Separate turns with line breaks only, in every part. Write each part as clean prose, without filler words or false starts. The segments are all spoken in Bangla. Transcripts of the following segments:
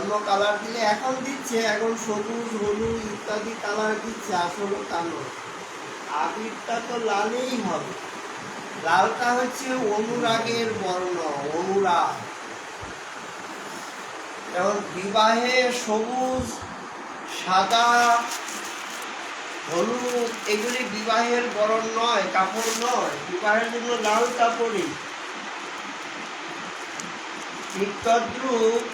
অন্য কালার দিলে এখন দিচ্ছে, এখন সবুজ হলুদ ইত্যাদি কালার দিচ্ছে, আসলে তা নয়। আবিরটা তো লালেই হবে। লালটা হচ্ছে অনুরাগের বর্ণ, অনুরাগ। যেমন বিবাহে সবুজ, সাদা, হলুদ এগুলি বিবাহের বরণ নয়, কাপড় নয়। বিবাহের জন্য লাল কাপড়ই। ঠিক তদ্রূপ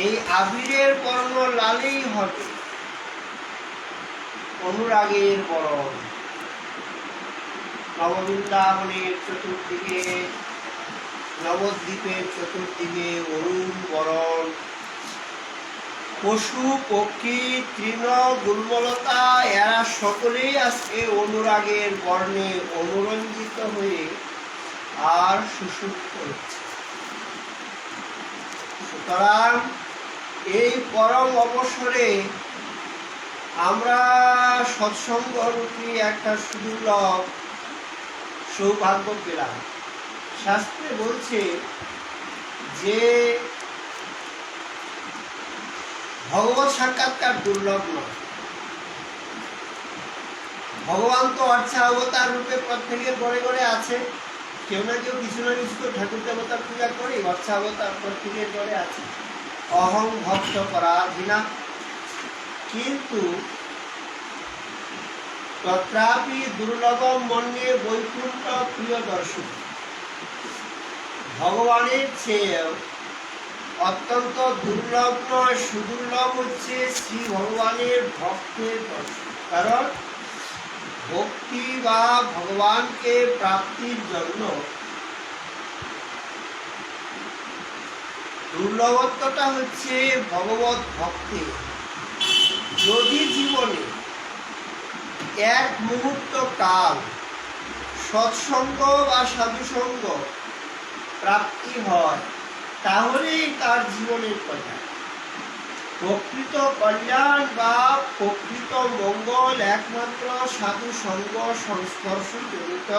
এই আবিরের বর্ণ লালেই হবে, অনুরাগের বরণ। নববৃন্দাবনের চতুর্দিকে, নবদ্বীপের চতুর্দিকে অরুণ বরণ। পশু পক্ষী তৃণ গুল্মলতা এরা সকলেই আজকে অনুরাগের বর্ণে অনুরঞ্জিত হয়ে আর সুসুখ করছে। সুতরাং এই পরম অবসরে আমরা সৎসঙ্গ রূপী একটা সুদুর্লভ সৌভাগ্য পেলাম। শাস্ত্রে বলছে যে ভগবত সাক্ষাৎকার দুর্লভ নয়। ভগবান তো অর্চাবতার রূপে প্রত্যেকের ঘরে ঘরে আছে। কেউ না কেউ কিছু না কিছু ঠাকুর দেবতার পূজা করে, অর্চাবতার প্রত্যেকের ঘরে আছে। অহং ভক্ত পরাধীনা। কিন্তু তত্রাপি দুর্লভম মন্যে বৈকুণ্ঠ প্রিয় দর্শন। ভগবানের চেয়ে অত্যন্ত দুর্লভ নয়, সুদুর্লভ হচ্ছে শ্রী ভগবানের ভক্তের দর্শন। কারণ ভক্তি বা ভগবানকে প্রাপ্তির জন্য দুর্লভত্বটা হচ্ছে ভগবত ভক্তি। যদি জীবনে এক মুহূর্ত কাল সৎসঙ্গ বা সাধুসঙ্গ প্রাপ্তি হয়, তাহলেই তার জীবনের কথা। প্রকৃত কল্যাণ বা প্রকৃত মঙ্গল একমাত্র সাধুসঙ্গ সংস্পর্শ জনিত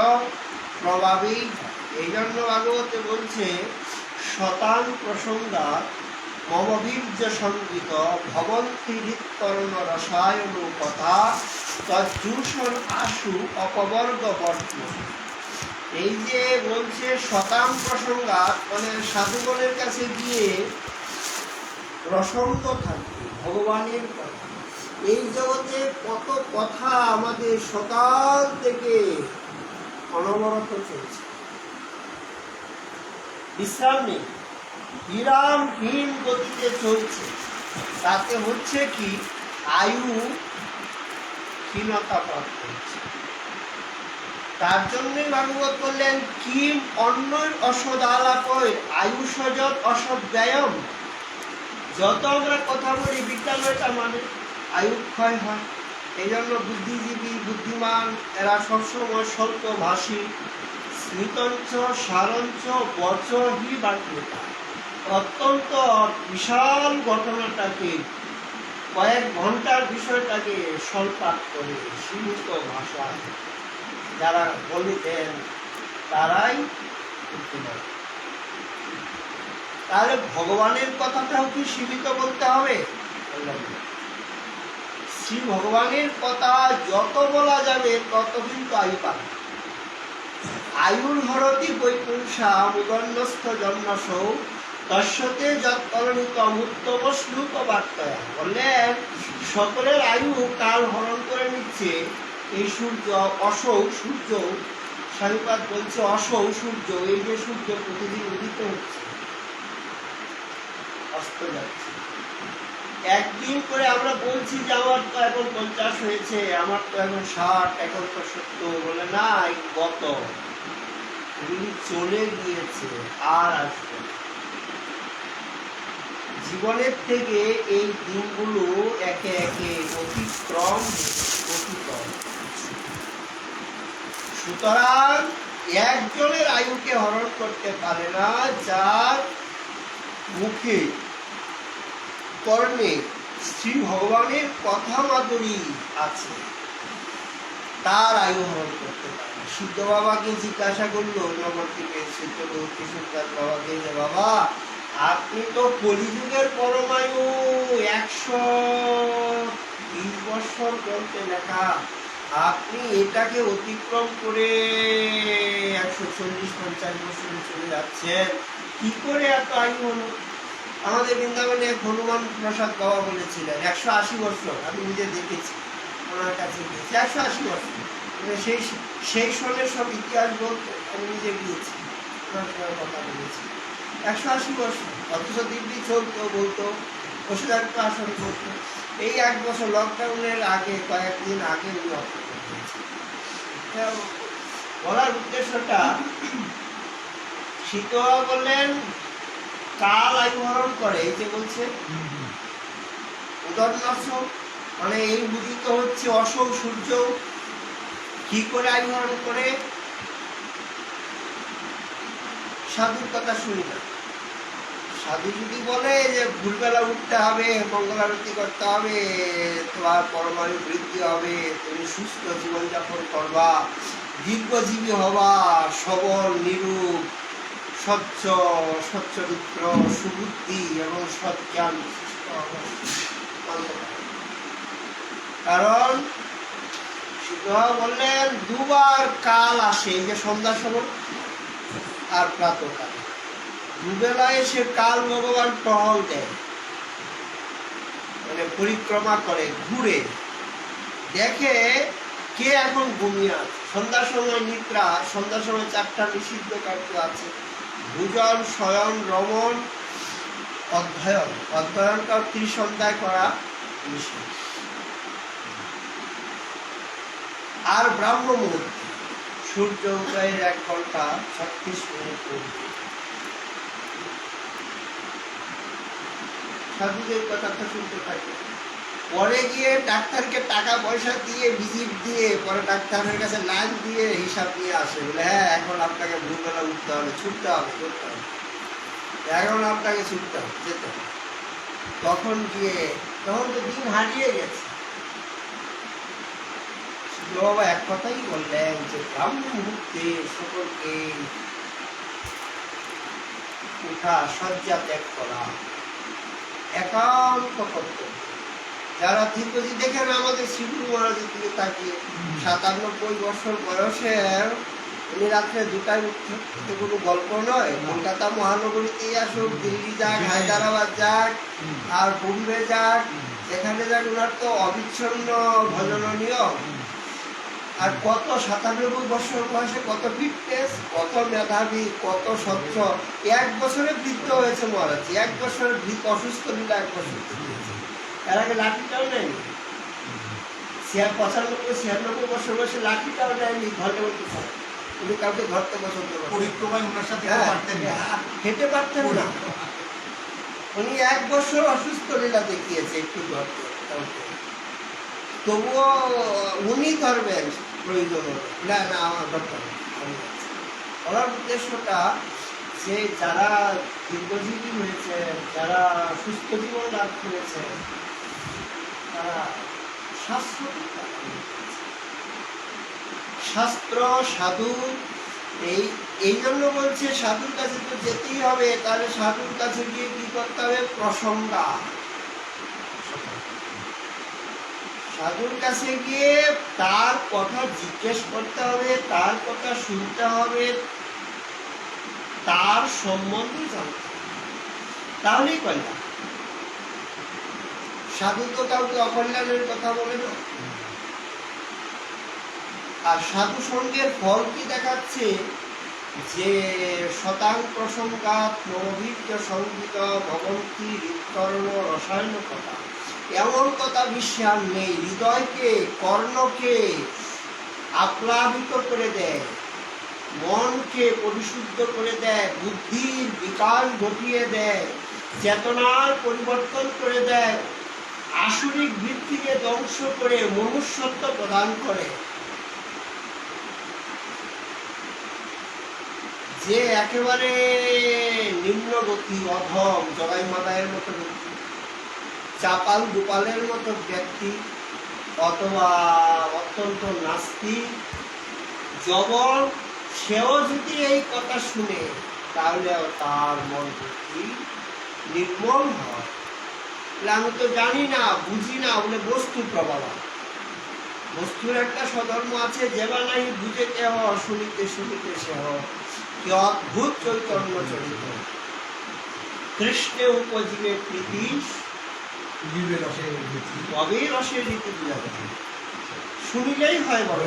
প্রভাবেই হয়। এই জন্য ভাগবতে বলছে শতান প্রসঙ্গা মমবীর্য সঙ্গীত ভবন্তি হৃৎকরণ রসায়ন কথা তজ্জুষণ আশু অপবর্গ বর্ত। এই যে বলছে শতাং প্রসঙ্গা, মানে সাধুগণের কাছে গিয়ে প্রসঙ্গ থাকবে ভগবানের কথা। এই জগতে কত কথা আমাদের সকাল থেকে অনবরত চলছে, বিশ্রাম নেই, বিরামহীন গতিতে চলছে। তাতে হচ্ছে কি আয়ু ক্ষীণতা প্রাপ্ত হচ্ছে। তার জন্যই ভাগবত বললেন কিম অন্য অসদ আলাপয় আয়ুষজত অসদ ব্যয়ম। যত আমরা কথা বলি বিদ্যালয়টা মানে আয়ু ক্ষয় হয়। এই জন্য বুদ্ধিজীবী বুদ্ধিমান এরা সবসময় স্বল্পভাষী, স্মৃতঞ্চ সারঞ্চ বচহি বাক্যতা। অত্যন্ত বিশাল ঘটনাটাকে, কয়েক ঘন্টার বিষয়টাকে স্বল্পাত করে সীমিত ভাষায় যারা বলিতেন তারাই বুদ্ধিমান। তাহলে ভগবানের কথাটাও কি সীমিত বলতে হবে? শ্রী ভগবানের কথা যত বলা যাবে তত কিন্তু আয়ু পাবে। আয়ুর হরতি বৈপুংসা মুদন্নস্থ জন্মসৌ তস্যতে যৎকরণিত উত্তম শ্লোক বার্তায়। বললেন সকলের আয়ু কাল হরণ করে নিচ্ছে এই সূর্য, অসৌ সূর্য। স্বামীপাদ বলছে অসৌ সূর্য, এই যে সূর্য প্রতিদিন উদিত হচ্ছে, অস্ত যাচ্ছে। একদিন করে আমরা বলছি যে আমার তো এখন 50 হয়েছে, আমার তো এখন 60, এখন তো 70। বলে না, গত চলে গিয়েছে, আর আসবে। জীবনের থেকে এই দিনগুলো একে একে অতিক্রম অতিক্রম। সুতরাং একজনের আয়ুকে হরণ করতে পারে না যার মুখে কর্ণে শ্রী ভগবানের কথা মাধুরী আছে, তার আয়ু হরণ করতে পারে। সিদ্ধ বাবাকে জিজ্ঞাসা করলো নবদ্বীপের সিদ্ধ কিশোরদাস বাবাকে যে বাবা আপনি তো কলিযুগের পরমায়ু, 120 বছর বলতে লেখা, আপনি এটাকে অতিক্রম করে 140-50 বছরে চলে যাচ্ছেন। কি করে এত আয়ু হলো? আমাদের বৃন্দাবনে এক হনুমান প্রসাদ বাবা বলেছিলেন 180 বছর, আমি নিজে দেখেছি, ওনার কাছে গিয়েছি 180 বছর। সেই সনের সব ইতিহাস বলতে আমি নিজে গিয়েছি, ওনার সঙ্গে কথা বলেছি। 180 বছর, অথচ দিব্যি চলতো, বলতো, বসে থাকতো, আসন করতো। এই 1 বছর লকডাউনের আগে, কয়েকদিন আগে উনি অপেক্ষা করেছেন। বলার উদ্দেশ্যটা, শীতোয়া বললেন কাল আয়ু হরণ করে, এই যে বলছে উদরনাশ, মানে এই উদিত হচ্ছে অসৌ সূর্য, কি করে আয়ু হরণ করে? সাধুর কথা শুনি না। সাধু যদি বলে যে ভোরবেলা উঠতে হবে, মঙ্গলারতি করতে হবে, তোমার পরমায়ু বৃদ্ধি হবে, তুমি সুস্থ জীবনযাপন করবা, দীর্ঘজীবী হবা, সবল, নিরূপ, স্বচ্ছ, সচ্চরিত্র, সুবুদ্ধি এবং সজ্ঞান বিশিষ্ট হবা। কারণ শিক্ষা বললেন 2 বার কাল আসে, এই যে সন্ধ্যার সময় আর প্রাতঃকাল, 2 বেলায় এসে কাল ভগবান টহল দেয়, মানে পরিক্রমা করে, ঘুরে দেখে কে এখন ঘুমিয়ে আছে। সন্ধ্যার সময় নিদ্রা, সন্ধ্যার সময় 4টা নিষিদ্ধ কার্য আছে, ভোজন, শয়ন, রমণ, অধ্যয়ন। অধ্যয়নটা ত্রিসন্ধ্যায় করা নিষিদ্ধ। আর ব্রাহ্ম মুহূর্ত, সূর্য উদয়ের 1 ঘন্টা 36 মিনিট পূর্বে। সাধুদের কথা তো শুনতে থাকে, পরে গিয়ে ডাক্তারকে টাকা পয়সা দিয়ে, ভিজিট দিয়ে, পরে ডাক্তারের কাছে লাইন দিয়ে হিসাব নিয়ে আসে, বলে হ্যাঁ এখন আপনাকে ভোরবেলা উঠতে হবে, ছুটতে হবে, করতে হবে, এখন আপনাকে ছুটতে হবে, যেতে হবে। তখন গিয়ে, তখন তো দিন হারিয়ে গেছে। বাবা এক কথাই বললেন যে ব্রাহ্ম মুহূর্তে সকলকে উঠা, শয্যা ত্যাগ করা, একান্ত কর্তব্য। যারা দীর্ঘজীবী দেখেন আমাদের শ্রীগুরু মহারাজের দিকে তাকিয়ে, 97 বছর বয়সে উনি রাত্রে 2টায় উঠতেন। এটা কোনো গল্প নয়। কলকাতা মহানগরীতেই আসুক, দিল্লি যাক, হায়দ্রাবাদ যাক, আর বোম্বে যাক, যেখানে যাক, ওনার তো অবিচ্ছন্ন ভজননীয়। আর কত 97 বছর বয়সে কত ফিটনেস, কত মেধাবী, কত স্বচ্ছ। 1 বছরে বৃদ্ধ হয়েছে মহারাজ, 1 বছরের অসুস্থ লীলা 1 বছর হয়েছে। এর আগে লাঠিটাও নেয়নি, 95-96 বছর বয়সে লাঠিটাও নেয়নি, ঘরে বলতে পারে। উনি কাউকে ধরতে পছন্দ করেন, পরিক্রমায় ওনার সাথে হেঁটে পারতেন না। উনি 1 বছর অসুস্থ লীলা দেখিয়েছে, একটু ধরতে, তবুও উনি ধরবেন প্রয়োজন হলে, না না আমার ধরতে হবে। বলার উদ্দেশ্যটা যে যারা দীর্ঘজীবী হয়েছে, যারা সুস্থ জীবন লাভ করেছে, তারা শাস্ত্র, সাধু, এই জন্য বলছে সাধুর কাছে তো যেতেই হবে। তাহলে সাধুর কাছে গিয়ে কি করতে হবে? প্রসঙ্গা। সাধুর কাছে গিয়ে তার কথা জিজ্ঞেস করতে হবে, তার কথা শুনতে হবে, তার সম্বন্ধে জানতে হবে, তাহলেই কল্যাণ। সাধু তো কাউকে অকল্যাণের কথা বলে না। আর সাধু সঙ্গের ফল কি দেখাচ্ছে? যে শতাং প্রসঙ্গাত নবীর্য সঙ্গীত ভবন্তি হৃৎকর্ণ রসায়ন কথা। এমন কথা বিশ্বাস নেই, হৃদয়কে, কর্ণকে আপ্লাবিত করে দেয়, মনকে পরিশুদ্ধ করে দেয়, বুদ্ধির বিকাশ ঘটিয়ে দেয়, চেতনার পরিবর্তন করে দেয়, আসরিক বৃত্তিকে ধ্বংস করে মনুষ্যত্ব প্রদান করে। যে একেবারে নিম্নগতি, অধম, জগাই মাদায়ের মতো ব্যক্তি, চাপাল গোপালের মতো ব্যক্তি, অথবা অত্যন্ত নাস্তিক, জবর, সেও যদি এই কথা শুনে, তাহলে তার মন বুদ্ধি নির্মল হয়। আমি তো জানি না, বুঝি না বলে বস্তু প্রবল। বস্তুর একটা স্বধর্ম আছে, যেবা নাই বুঝে কেহ, শুনিতে শুনিতে সেহ। কি অদ্ভুত চৈতন্য চরিত! কৃষ্ণে উপজীবে প্রীতি, তবেই রসের রীতি বুঝা যায়। শুনিলেই হয় বড়,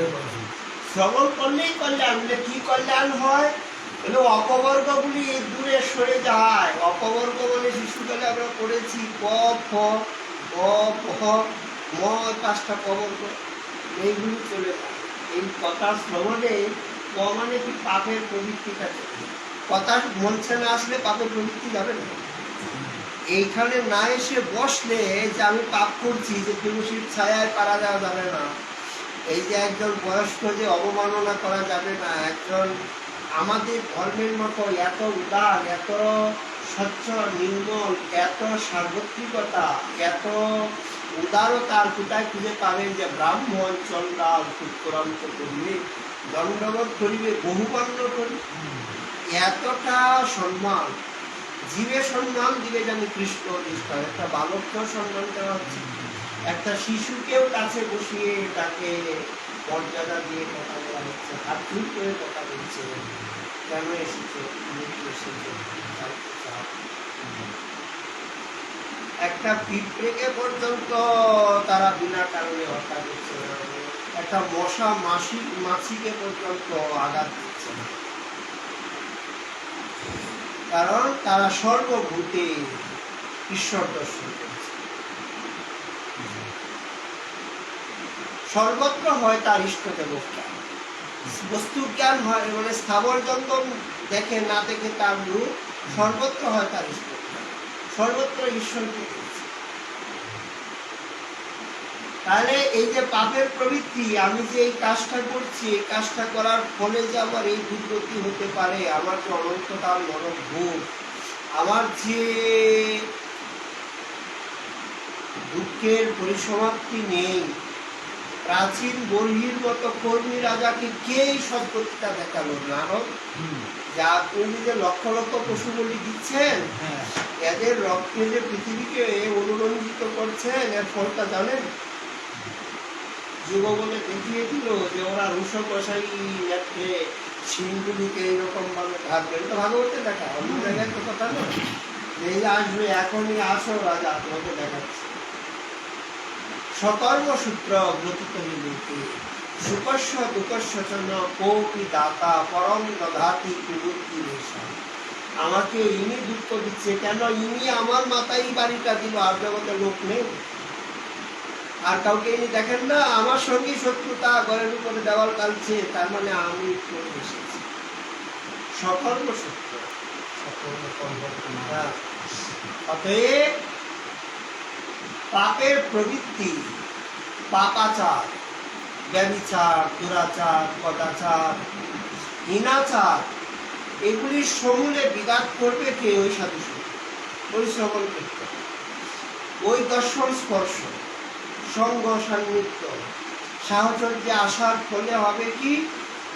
শ্রবণ করলেই কল্যাণ। কি কল্যাণ হয়? অপবর্গগুলি দূরে সরে যায়। অপবর্গ মানে শিশুকালে আমরা পড়েছি ক, খ, গ, প, ম, 5টা কবর্গ, এইগুলি চলে যায়। এই কথা শ্রবণে ক মানে কি? পাপের প্রবৃত্তিটা চলে। কথা মনছে না আসলে পাপের প্রবৃত্তি যাবে না। এইখানে না এসে বসলে যে আমি পাপ করছি, যে তুলসীর ছায়ায় পারা যাওয়া যাবে না, এই যে একজন বয়স্ক যে অবমাননা করা যাবে না, একজন আমাদের ধর্মের মতো এত উদার, এত স্বচ্ছ নির্মল, এত সার্বত্রিকতা, এত উদারতার কোথায় খুঁজে পাবেন? যে ব্রাহ্মণ চন্ডাল পুত্রান্ত করিবে, দণ্ডবোধ করিবে, বহুমান্য করি। এতটা সম্মান, জীবে সম্মান দিবে জানি কৃষ্ণ নিষ্ঠা। একটা বালককেও সম্মান দেওয়া হচ্ছে, একটা শিশুকেও কাছে বসিয়ে তাকে মর্যাদা দিয়ে কথা বলা হচ্ছে, হাত জোর করে কথা বলছে। কেন এসেছে? একটা পিঁপড়েকে পর্যন্ত তারা বিনা কারণে হত্যা করছে না, একটা মশা মাছিকে পর্যন্ত আঘাত দিচ্ছে না, কারণ তারা সর্বভূতে ঈশ্বর দর্শন করছে। সর্বত্র হয় তার ইষ্টদেবক জ্ঞান, বস্তু জ্ঞান হয়, মানে স্থাবর যন্ত্র দেখে না দেখে তার রূপ, সর্বত্র হয় তার ইষ্ট জ্ঞান, সর্বত্র ঈশ্বরকে দেখছে। তাহলে এই যে পাপের প্রবৃত্তি, আমি যে এই কাজটা করছি, এই কাজটা করার ফলে যে আমার এই দুর্গতি হতে পারে, আমার যে অনন্তকাল নরক ভোগ, আমার যে দুঃখের পরিসমাপ্তি নেই, প্রাচীন বর্হির মতো কর্মী রাজাকে কে এই সদ্গতিটা দেখালো? নারদ। যা আপনি যে লক্ষ লক্ষ পশু বলি দিচ্ছেন, এদের রক্তে যে পৃথিবীকে অনুরঞ্জিত করছেন, এর ফলটা জানেন? যুব বলে দেখিয়ে দিল যে ওরা রুশ কষাই নেত্রে সিংগুলিকে এইরকম ভাবে ঘাটবে। এটা ভাগবতে দেখা, অন্য জায়গায় তো কথা নয়। এই আসবে, এখনই আসো রাজা, তোমাকে দেখাচ্ছে। সকর্ম সূত্র গ্রথিত নিবৃত্তি, সুকস্য দুকস্য চন্দ্র কৌপি দাতা পরম দধাতি কুবুদ্ধি নেশা। আমাকে ইনি দুঃখ দিচ্ছে কেন? ইনি আমার মাথায় বাড়িটা দিল, আর জগতের লোক নেই, আর কাউকে ইনি দেখেন না। আমার সঙ্গে শত্রুতা, ঘরের উপরে দেওয়াল কালছে, তার মানে আমি চলে এসেছি। সকর্ম সূত্র, অতএব পাপের প্রবৃত্তি, পাপাচার, ব্যভিচার, দুরাচার, কদাচার, হীনাচার, এগুলির সমূলে বিঘাত করবে কে? ওই সাধু সঙ্গ, ওই শ্রবণ কীর্তন, ওই দর্শন স্পর্শ, সঙ্গ সান্নিধ্য, সাহচর্যে আসার ফলে হবে কি?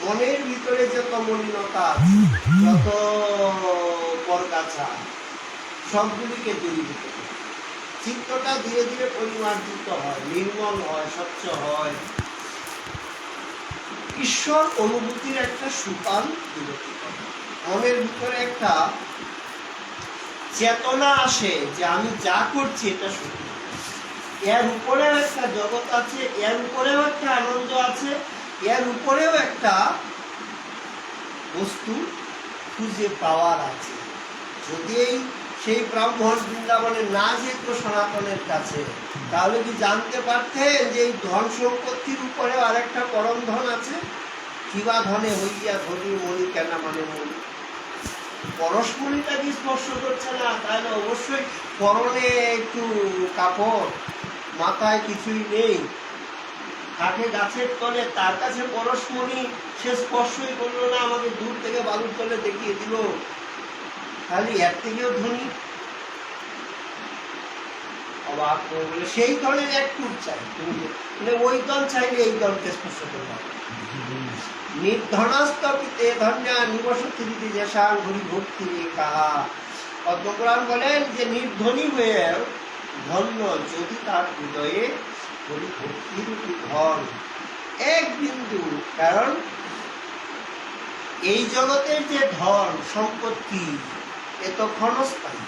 মনের ভিতরে যত মলিনতা, যত পরগাছা, সবগুলিকে দূরীভূত করে চিত্তটা ধীরে ধীরে পরিমার্জিত হয়, নির্মল হয়, স্বচ্ছ হয়। ঈশ্বর অনুভূতির একটা সুপান বিরতি করে, মনের ভিতরে একটা চেতনা আসে যে আমি যা করছি এটা সত্যি। এর উপরেও একটা জগৎ আছে, এর উপরেও একটা আনন্দ আছে, এর উপরেও একটা বস্তু খুঁজে পাওয়ার আছে। যদি সেই ব্রাহ্মণ বৃন্দাবনে না যেত সনাতনের কাছে, তাহলে কি জানতে পারতেন যে এই ধন সম্পত্তির উপরেও আরেকটা পরম ধন আছে? কিবা ধনে হইয়া ধনী মণি কেনা মানে মণি, পরশমণিটা কি স্পর্শ করছে না? তাহলে অবশ্যই পরনে একটু কাপড়, মাথায় কিছুই নেই, কাঠে গাছের তলে, তার কাছে পরশমণি সে স্পর্শই করলো না, আমাকে দূর থেকে বালুর তলে দেখিয়ে দিল। তাহলে এর থেকেও ধনী অবাক বলে সেই দলের একটু চাই, তুমি ওই দল চাইলে এই দলকে স্পর্শ করবে। নির্ধনাস্তপিতে ধন্যা নিবসতি যেসাং হরি ভক্তি কাহা, পদ্মপুরাণ বলেন যে নির্ধনী হয়ে ধন্য যদি তার হৃদয়ে ভক্তিরূপী ধন এক বিন্দু। কারণ এই জগতের যে ধন সম্পত্তি এ তো ক্ষণস্থায়ী,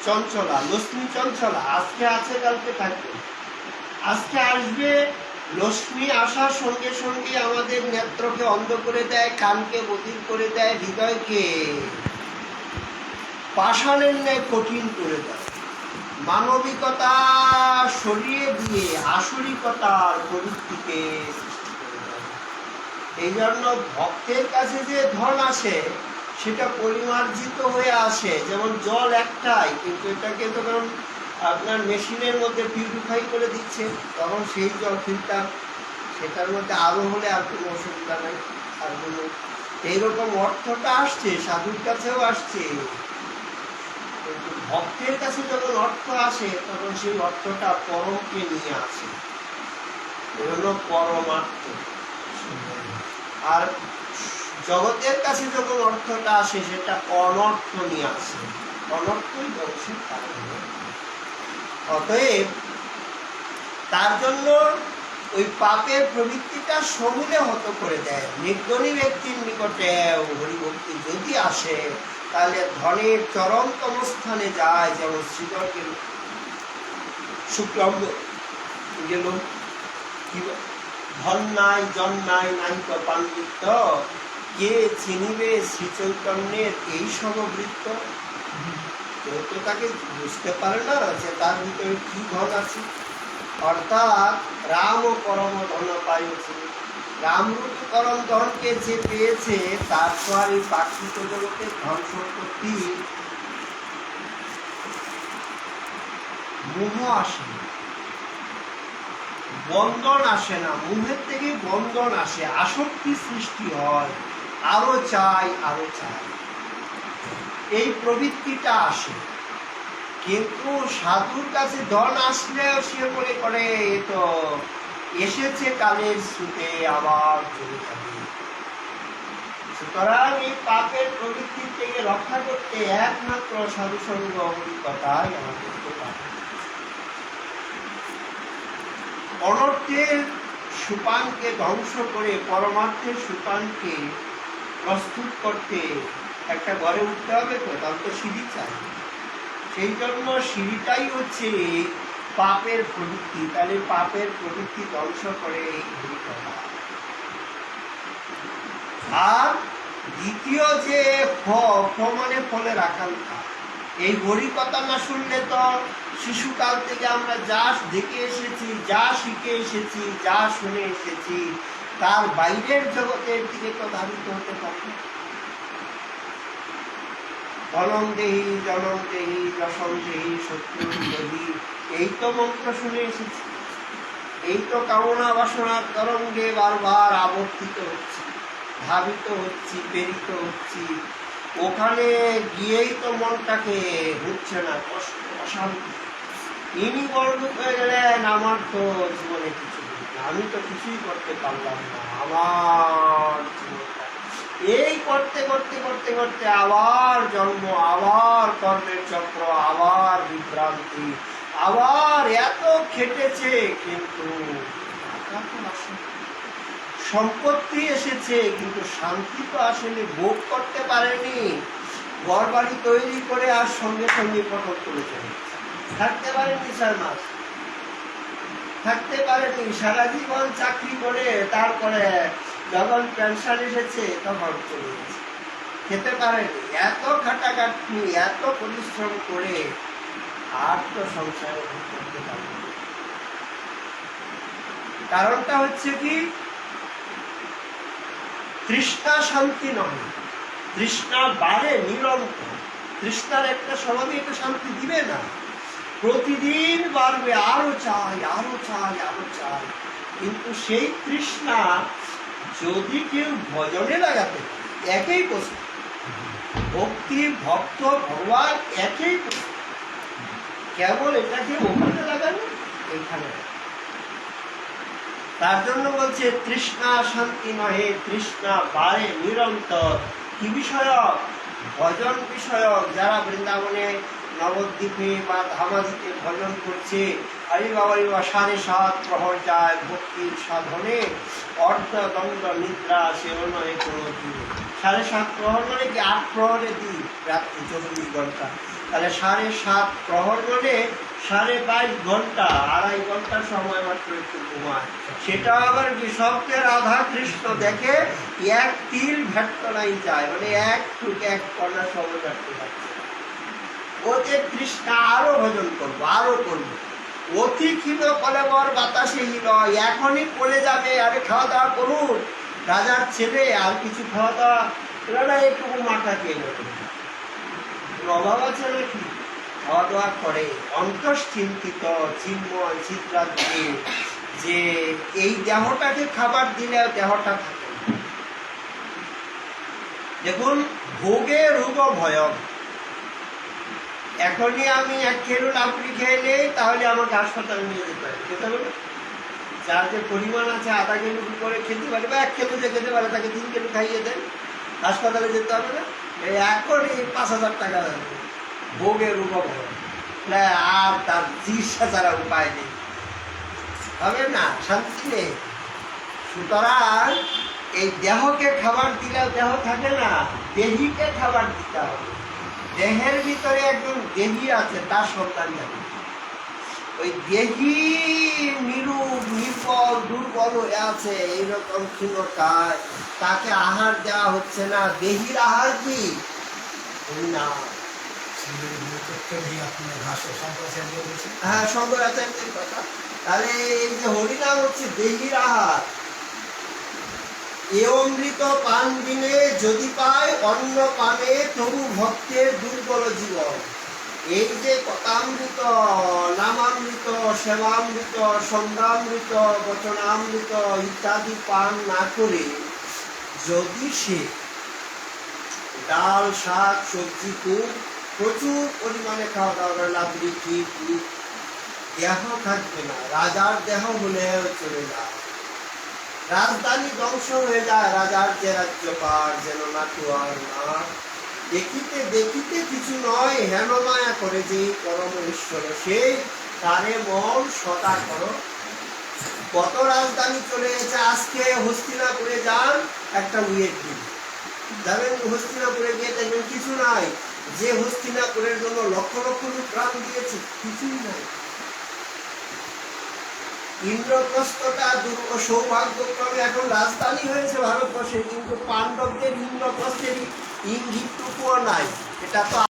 চঞ্চলা, লক্ষ্মী চঞ্চলা, আজকে আছে কালকে থাকবে। আজকে আসবে, লক্ষ্মী আসার সঙ্গে সঙ্গে আমাদের নেত্রকে অন্ধ করে দেয়, কানকে বধির করে দেয়, হৃদয়কে পাষাণের ন্যায় কঠিন করে দেয়, মানবিকতা সরিয়ে দিয়ে আসরিকতার প্রবৃত্তিকে সৃষ্টি করে দেয়। এই জন্য ভক্তের কাছে যে ধন আসে সেটা পরিমার্জিত হয়ে আসে। যেমন জল একটাই, কিন্তু এটাকে তখন আপনার মেশিনের মধ্যে পিউরিফাই করে দিচ্ছে, তখন সেই জল ফিল্টার, সেটার মধ্যে আরো হলে আর কোনো অসুবিধা নাই। আর কোনো এইরকম অর্থটা আসছে, সাধুর কাছেও আসছে, কিন্তু ভক্তের কাছে যখন অর্থ আসে তখন সেই অর্থটা পরমকে নিয়ে আসে, এজন্য পরমার্থ। আর জগতের কাছে যখন অর্থটা আসে সেটা অনর্থ নিয়ে আসে, অনর্থই ধ্বংসের কারণ। অতএব তার জন্য ওই পাপের প্রবৃত্তিটা সমূলে হত করে দেয়। নির্ধনী ব্যক্তির নিকটে হরিভক্তি যদি আসে তাহলে ধনের চরমতম স্থানে যায়। যেমন শ্রীধরকে শুক্লাম্ব গেল, ধন নাই জন নাই নাহিক পাণ্ডিত্য, কে চিনিবে শ্রী চৈতন্যের এই সমবৃত্ত। কেউ তো তাকে বুঝতে পারে না যে তার ভিতরে কি ধন আছে। অর্থাৎ রাম ও পরম ধন পাইছে, রামরূপ পরম ধনকে যে পেয়েছে তার তো আর এই প্রাকৃত জগতের ধন সম্পত্তি মোহ আসে না, বন্ধন আসে না, মোহের থেকে বন্ধন আসে, আসক্তি সৃষ্টি হয়, আরো চাই আরো চাই, এই প্রবৃত্তিটা আসে। কিন্তু সাধুর কাছে ধন আসলেও সে মনে করে এ তো এসেছে কালের স্রোতে, আবার চলে যাবে। সুতরাং এই পাপের প্রবৃত্তি থেকে রক্ষা করতে একমাত্র সাধুসঙ্গ কথাই আমাদেরকে পারে। অনর্থের সোপানকে ধ্বংস করে পরমার্থের সোপানকে প্রস্তুত করতে একটা ঘরে উঠতে হবে, তো তার তো সিঁড়ি চাই। সেই জন্য সিঁড়িটাই হচ্ছে পাপের প্রবৃত্তি। তাহলে পাপের প্রবৃত্তি ধ্বংস করে এই হরিকথা। আর দ্বিতীয় যে মানে ফলের আকাঙ্ক্ষা, এই হরিকথা না শুনলে তো শিশুকাল থেকে আমরা যা দেখে এসেছি, যা শিখে এসেছি, যা শুনে এসেছি, তার বাইরের জগতের দিকে তো ধাবিত হতে পারি। ধনং দেহি জনং দেহি যশং দেহি শত্রু দেহি, এই তো মন্ত্র শুনে এসেছি, এই তো কামনা বাসনার তরঙ্গে বারবার আবর্তিত হচ্ছে, ধাবিত হচ্ছি, প্রেরিত হচ্ছি। ওখানে গিয়েই তো মনটাকে হচ্ছে না, কষ্ট, অশান্তি। ইনি বড়লোক হয়ে গেলেন, আমার তো জীবনে কিছু নেই, আমি তো কিছুই করতে পারলাম না, আমার জীবনটা এই করতে করতে করতে করতে আবার জন্ম, আবার কর্মের চক্র, আবার বিভ্রান্তি, আবার এত খেটেছে কিন্তু সম্পত্তি এসেছে কিন্তু শান্তি তো আসলে ভোগ করতে পারেনি। ঘর বাড়ি তৈরি করে আর সঙ্গে সঙ্গে পটক করে চলে থাকতে পারেনি, 4 মাস থাকতে পারেনি, সারা জীবন চাকরি করে তারপরে যখন পেনশন এসেছে তখন চলে গেছে, খেতে পারেনি। এত খাটাখাটনি, এত পরিশ্রম করে আর তো সংসারে করতে পারেনি। কারণটা হচ্ছে কি, তৃষ্ণা শান্তি নয়, তৃষ্ণা বাড়ে নিরন্তর। তৃষ্ণার একটা স্বভাবে এটা শান্তি দিবে না, প্রতিদিন বাড়বে, আরো চাই আরো চাই আরো চাই। কিন্তু সেই তৃষ্ণা যদি কেউ ভজনে লাগাতে, একই প্রশ্ন, ভক্তি ভক্ত ভগবান একই প্রশ্ন, কেবল এটাকে ওখানে লাগানো, এইখানে। তার জন্য বলছে তৃষ্ণা শান্তি নহে, তৃষ্ণা বাড়ে নিরন্তর। কি বিষয়ক? ভজন বিষয়ক যারা বৃন্দাবনে নবদ্বীপে বা ধামাজিতে ভজন করছে, হরি বাবা 7.5 প্রহর যায় ভক্তির সাধনে, অর্ধদণ্ড নিদ্রা সেবন এ কোনো দিনে। 7.5 প্রহর মানে কি 8 প্রহরে দিন, রাত্রি 24 ঘন্টা। তাহলে 7.5 প্রহর মানে 22.5 ঘন্টা, 2.5 ঘন্টা সময় মাত্র একটু ঘুমায়। সেটা আবার বিষবকে রাধা কৃষ্ণ দেখে এক তিল ভেট্ট নাই যায়, মানে এক কণা সময় রাখতে পারছে। ওতে কৃষ্ণ আরো ভজন করবো, আরো করবো। অতি ক্ষীণ কলেবর বাতাসে হিল, এখনই পড়ে যাবে, আরে খাওয়া দাওয়া করুন। রাজার ছেলে আর কিছু খাওয়া দাওয়া না, একটু মাথা খেয়ে নেবে, অভাব আছে নাকি? খাওয়া দাওয়া করে অন্তশ্চিন্তিত চিন্ময় চিত্রাদ্রি যে এই দেহটাকে খাবার দিলে দেহটা থাকে। দেখুন, ভোগে রূপ ভয়ক। এখনই আমি 1 কিলো লাফড়ি খেয়ে নেই, তাহলে আমাকে হাসপাতালে নিয়ে যেতে পারে, খেতে পারবে? যার যে পরিমাণ আছে, আধা কিলো করে খেতে পারে বা 1 কিলো যে খেতে পারে, তাকে 3 কিলো খাইয়ে দেন, হাসপাতালে যেতে হবে না। এই এখনই 5,000 টাকা দেবে, ভোগের রূপ আর তার চিকিৎসা ছাড়া উপায় নেই, হবে না, শান্তি নেই। সুতরাং এই দেহকে খাবার দিলেও দেহ থাকে না, দেহিকে খাবার দিতে হবে। দেহের ভিতরে একজন দেহী আছে, তার সন্তান যাবে। ওই দেহী নিরূপ নির্বল দুর্বল হয়ে আছে, এইরকম ক্ষীণকায়, তাকে আহার দেওয়া হচ্ছে না। দেহীর আহার কি না? হ্যাঁ, শঙ্করাচার্যের কথা। তাহলে এই যে হরিনাম হচ্ছে দেহীর আহার। এ অমৃত পান দিনে যদি পায় অন্ন পানে, তবু ভক্তের দুর্বল জীবন। এই যে কথামৃত, নামামৃত, সেবামৃত, সন্ধ্যামৃত, বচনামৃত ইত্যাদি পান না করে যদি সে ডাল শাক সবজি খুব প্রচুর পরিমাণে খাওয়া দাওয়া করে, লাফড়ি ঠিক, দেহ থাকবে না। রাজার দেহ হলে চলে যায়, রাজধানী ধ্বংস হয়ে যায়, রাজার যে রাজ্যপাল যেন নাটুয়ার না। দেখিতে দেখিতে কিছু নয়, হেন মায়া করে যে পরম ঈশ্বর, সেই তারে মন সদা করো। কত রাজধানী চলে গেছে। আজকে হস্তিনাপুরে যান, একটা উইয়ের দিন যাবেন, হস্তিনাপুরে গিয়ে দেখবেন কিছু নাই। যে হস্তিনাপুরের জন্য লক্ষ লক্ষ লোক প্রাণ দিয়েছে, কিছুই নাই। ইন্দ্রপ্রস্থটা সৌভাগ্যক্রমে এখন রাজধানী হয়েছে ভারতবর্ষে, কিন্তু পাণ্ডবদের ইন্দ্রপ্রস্থের ইঙ্গিতটুকুও নাই। এটা তো